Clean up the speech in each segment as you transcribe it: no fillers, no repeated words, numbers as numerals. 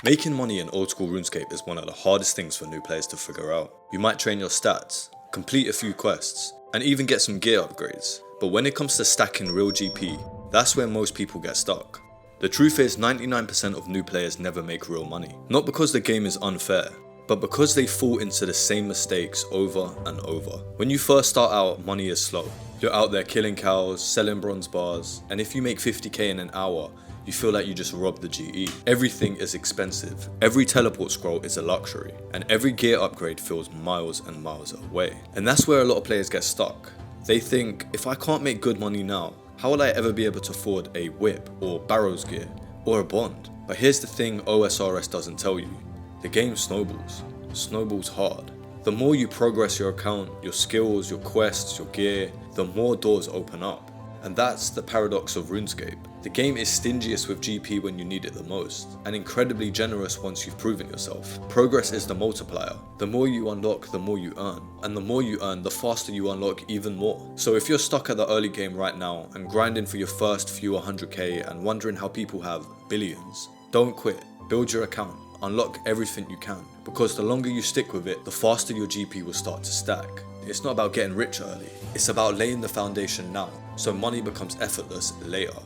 Making money in old school RuneScape is one of the hardest things for new players to figure out. You might train your stats, complete a few quests, and even get some gear upgrades. But when it comes to stacking real GP, that's where most people get stuck. The truth is 99% of new players never make real money. Not because the game is unfair, but because they fall into the same mistakes over and over. When you first start out, money is slow. You're out there killing cows, selling bronze bars, and if you make 50k in an hour, you feel like you just robbed the GE. Everything is expensive, every teleport scroll is a luxury, and every gear upgrade feels miles and miles away. And that's where a lot of players get stuck. They think, if I can't make good money now, how will I ever be able to afford a whip, or barrows gear, or a bond? But here's the thing OSRS doesn't tell you. The game snowballs hard. The more you progress your account, your skills, your quests, your gear, the more doors open up. And that's the paradox of RuneScape. The game is stingiest with GP when you need it the most, and incredibly generous once you've proven yourself. Progress is the multiplier. The more you unlock, the more you earn. And the more you earn, the faster you unlock even more. So if you're stuck at the early game right now and grinding for your first few 100k and wondering how people have billions, don't quit. Build your account. Unlock everything you can. Because the longer you stick with it, the faster your GP will start to stack. It's not about getting rich early. It's about laying the foundation now, so money becomes effortless later.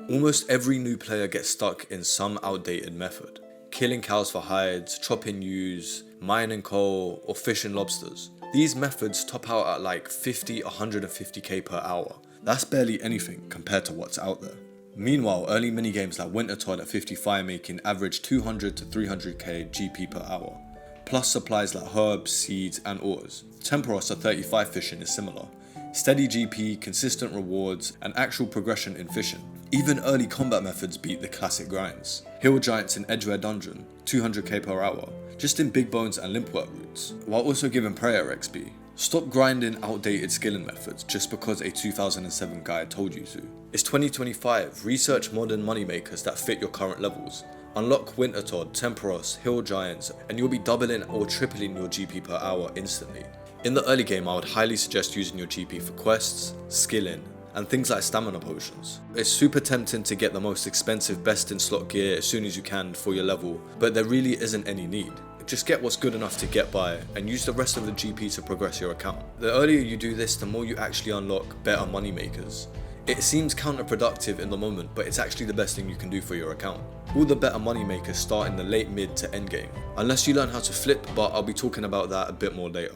Almost every new player gets stuck in some outdated method. Killing cows for hides, chopping yews, mining coal, or fishing lobsters. These methods top out at like 50, 150k per hour. That's barely anything compared to what's out there. Meanwhile, early minigames like Winter Todd at 50 firemaking average 200 to 300k GP per hour. Plus supplies like herbs, seeds, and ores. Temporos at 35 fishing is similar. Steady GP, consistent rewards, and actual progression in fishing. Even early combat methods beat the classic grinds. Hill Giants in Edgeware Dungeon, 200k per hour, just in Big Bones and Limpwork routes, while also giving prayer XP. Stop grinding outdated skilling methods just because a 2007 guide told you to. It's 2025, research modern moneymakers that fit your current levels. Unlock Winter Todd, Temporos, Hill Giants, and you'll be doubling or tripling your GP per hour instantly. In the early game, I would highly suggest using your GP for quests, skilling, and things like stamina potions. It's super tempting to get the most expensive best in slot gear as soon as you can for your level, but there really isn't any need. Just get what's good enough to get by and use the rest of the GP to progress your account. The earlier you do this, the more you actually unlock better money makers. It seems counterproductive in the moment, but it's actually the best thing you can do for your account. All the better money makers start in the late mid to end game, unless you learn how to flip, but I'll be talking about that a bit more later.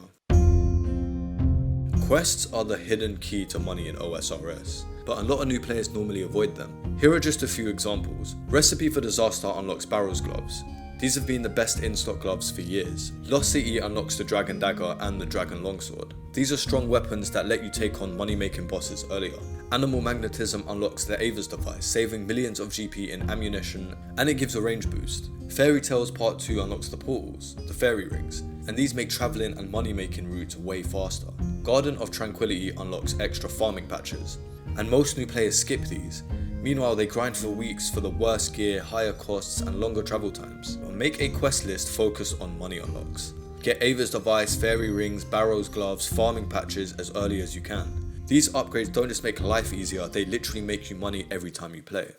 Quests are the hidden key to money in OSRS, but a lot of new players normally avoid them. Here are just a few examples. Recipe for Disaster unlocks Barrows gloves. These have been the best in-stock gloves for years. Lost City unlocks the Dragon Dagger and the Dragon Longsword. These are strong weapons that let you take on money-making bosses earlier. Animal Magnetism unlocks the Ava's device, saving millions of GP in ammunition, and it gives a range boost. Fairy Tales Part 2 unlocks the portals, the fairy rings, and these make travelling and money-making routes way faster. Garden of Tranquility unlocks extra farming patches, and most new players skip these. Meanwhile, they grind for weeks for the worst gear, higher costs, and longer travel times. Make a quest list focused on money unlocks. Get Ava's device, fairy rings, barrows gloves, farming patches as early as you can. These upgrades don't just make life easier, they literally make you money every time you play.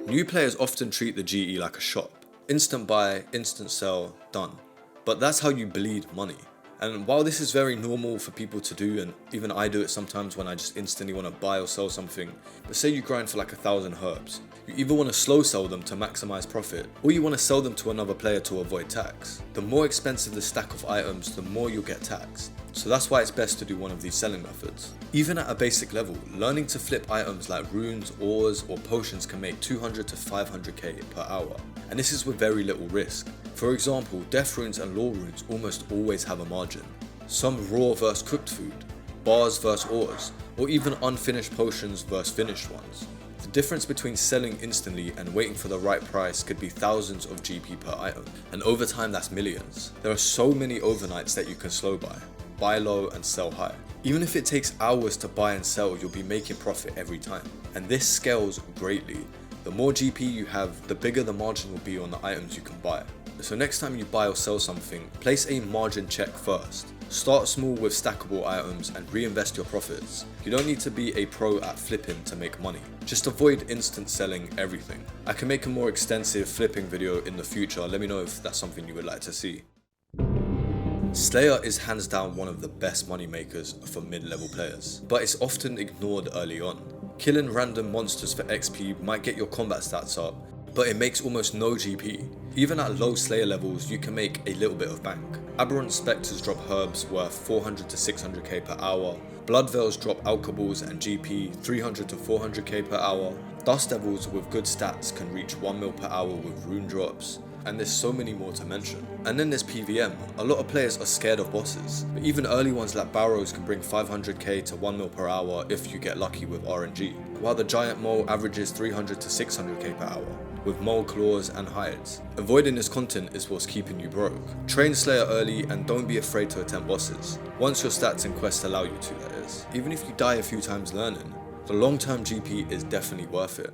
New players often treat the GE like a shop. Instant buy, instant sell, done. But that's how you bleed money. And while this is very normal for people to do, and even I do it sometimes when I just instantly want to buy or sell something, but say you grind for like 1,000 herbs. You either want to slow sell them to maximize profit, or you want to sell them to another player to avoid tax. The more expensive the stack of items, the more you'll get taxed. So that's why it's best to do one of these selling methods. Even at a basic level, learning to flip items like runes, ores, or potions can make 200 to 500k per hour. And this is with very little risk. For example, death runes and lore runes almost always have a margin. Some raw versus cooked food, bars versus ores, or even unfinished potions versus finished ones. The difference between selling instantly and waiting for the right price could be thousands of GP per item, and over time that's millions. There are so many overnights that you can slow buy low and sell high. Even if it takes hours to buy and sell, you'll be making profit every time. And this scales greatly. The more GP you have, the bigger the margin will be on the items you can buy. So next time you buy or sell something, place a margin check first. Start small with stackable items and reinvest your profits. You don't need to be a pro at flipping to make money. Just avoid instant selling everything. I can make a more extensive flipping video in the future. Let me know if that's something you would like to see. Slayer is hands down one of the best money makers for mid-level players, but it's often ignored early on. Killing random monsters for XP might get your combat stats up, but it makes almost no GP. Even at low Slayer levels, you can make a little bit of bank. Aberrant Spectres drop herbs worth 400 to 600k per hour, Blood Veils drop alkaballs and GP 300 to 400k per hour, Dust Devils with good stats can reach 1 mil per hour with rune drops, and there's so many more to mention. And then there's PVM. A lot of players are scared of bosses, but even early ones like Barrows can bring 500k to 1 mil per hour if you get lucky with RNG, while the Giant Mole averages 300 to 600k per hour, with mole claws and hides. Avoiding this content is what's keeping you broke. Train Slayer early and don't be afraid to attempt bosses, once your stats and quests allow you to, that is. Even if you die a few times learning, the long-term GP is definitely worth it.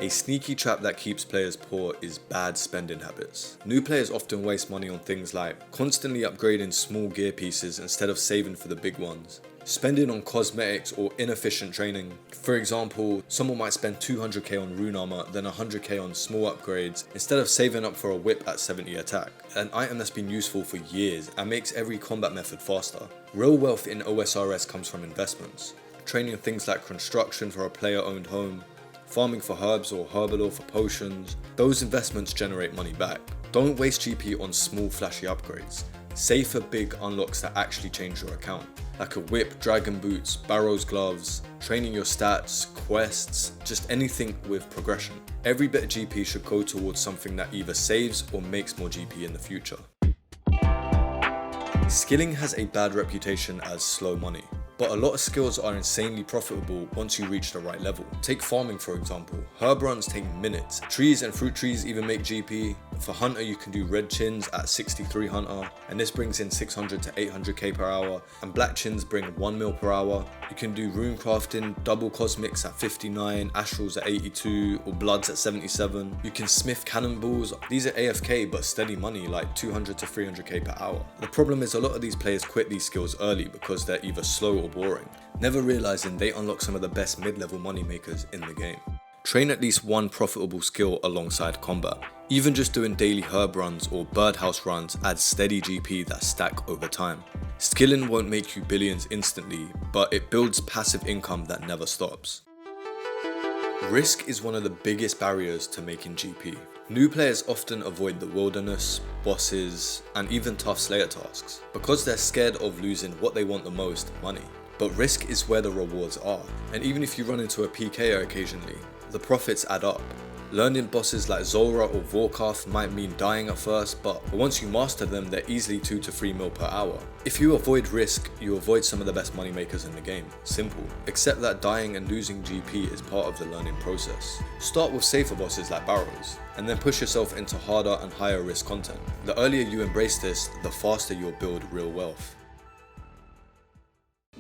A sneaky trap that keeps players poor is bad spending habits. New players often waste money on things like constantly upgrading small gear pieces instead of saving for the big ones, spending on cosmetics or inefficient training. For example, someone might spend 200k on rune armor, then 100k on small upgrades, instead of saving up for a whip at 70 attack, an item that's been useful for years and makes every combat method faster. Real wealth in OSRS comes from investments, training things like construction for a player-owned home, farming for herbs or herbalore for potions. Those investments generate money back. Don't waste GP on small flashy upgrades. Save for big unlocks that actually change your account, like a whip, dragon boots, Barrows gloves, training your stats, quests, just anything with progression. Every bit of GP should go towards something that either saves or makes more GP in the future. Skilling has a bad reputation as slow money, but a lot of skills are insanely profitable once you reach the right level. Take farming for example. Herb runs take minutes. Trees and fruit trees even make GP. For hunter you can do red chins at 63 hunter, and this brings in 600 to 800k per hour, and black chins bring 1 mil per hour. You can do rune crafting, double cosmics at 59, astrals at 82, or bloods at 77. You can smith cannonballs. These are AFK but steady money, like 200 to 300k per hour. The problem is a lot of these players quit these skills early because they're either slow or boring, never realizing they unlock some of the best mid-level money makers in the game. Train at least one profitable skill alongside combat. Even just doing daily herb runs or birdhouse runs adds steady GP that stack over time. Skilling won't make you billions instantly, but it builds passive income that never stops. Risk is one of the biggest barriers to making GP. New players often avoid the wilderness, bosses, and even tough Slayer tasks because they're scared of losing what they want the most, money. But risk is where the rewards are, and even if you run into a PKer occasionally, the profits add up. Learning bosses like Zora or Vorkath might mean dying at first, but once you master them, they're easily 2 to 3 mil per hour. If you avoid risk, you avoid some of the best money makers in the game. Simple. Accept that dying and losing GP is part of the learning process. Start with safer bosses like Barrows, and then push yourself into harder and higher risk content. The earlier you embrace this, the faster you'll build real wealth.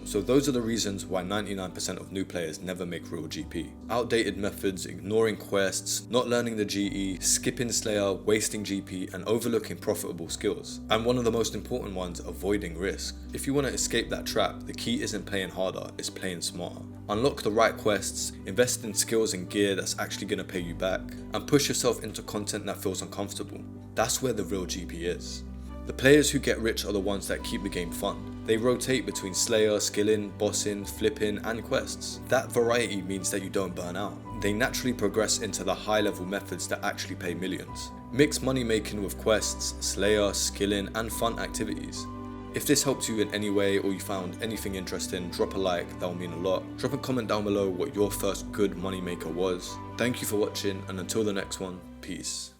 So those are the reasons why 99% of new players never make real GP. Outdated methods, ignoring quests, not learning the GE, skipping Slayer, wasting GP, and overlooking profitable skills. And one of the most important ones, avoiding risk. If you want to escape that trap, the key isn't playing harder, it's playing smarter. Unlock the right quests, invest in skills and gear that's actually going to pay you back, and push yourself into content that feels uncomfortable. That's where the real GP is. The players who get rich are the ones that keep the game fun. They rotate between Slayer, skilling, bossing, flipping, and quests. That variety means that you don't burn out. They naturally progress into the high-level methods that actually pay millions. Mix money making with quests, Slayer, skilling, and fun activities. If this helped you in any way or you found anything interesting, drop a like, that will mean a lot. Drop a comment down below what your first good money maker was. Thank you for watching, and until the next one, peace.